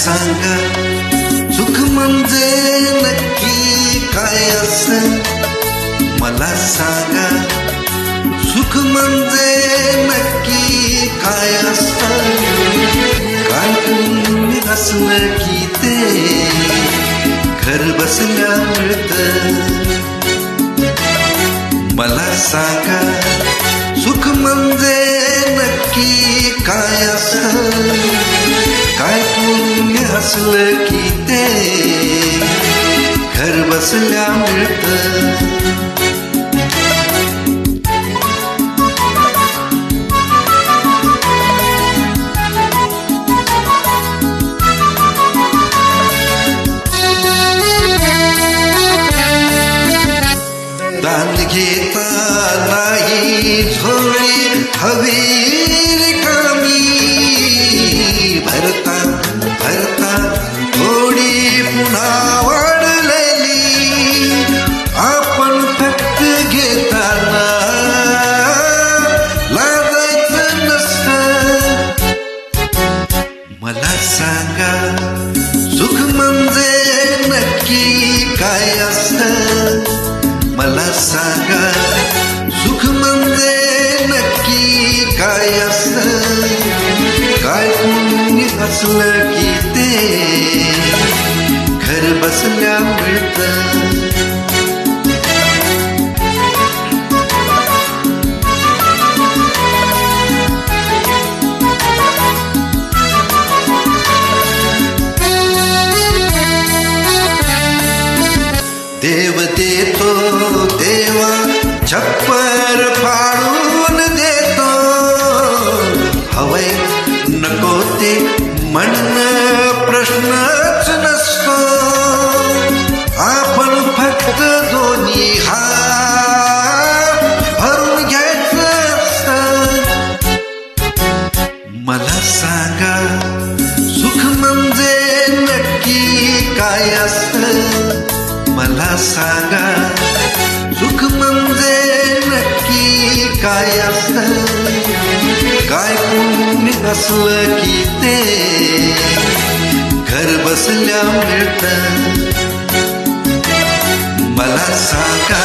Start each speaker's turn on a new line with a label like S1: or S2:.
S1: सांगा सुख म्हणजे नक्की काय असतं? मला सांगा सुख म्हणजे नक्की काय असतं? काय पुण्य असलं की ते घर बसल्या मिळतं? मला सांगा सुख म्हणजे नक्की काय असतं? काय पुण्य असलं की ते घर बसल्या मिळतं? दान घेता नाही झोळी हवी रिकामी, भरता भरता थोडी पुन्हा वाढलेली. आपण फक्त घेताना लाजायचं नसतं. मला सांगा सुख म्हणजे नक्की काय असतं? मला सांगा सुख म्हणजे नक्की काय असतं? काय पुण्य असलं की ते घर बसल्या मिळतं? देव देतो देवा छप्पर फाडून देतो. हवय नको ते म्हणणं प्रश्नच नसतो. आपण फक्त दोन्ही हात भरून घ्यायचं असतं. मला सांगा सुख म्हणजे नक्की काय असतं? मला सांगा सुख म्हणजे नक्की काय असतं? काय पुण्य असलं की ते घर बसल्या मिळतं? मला सांगा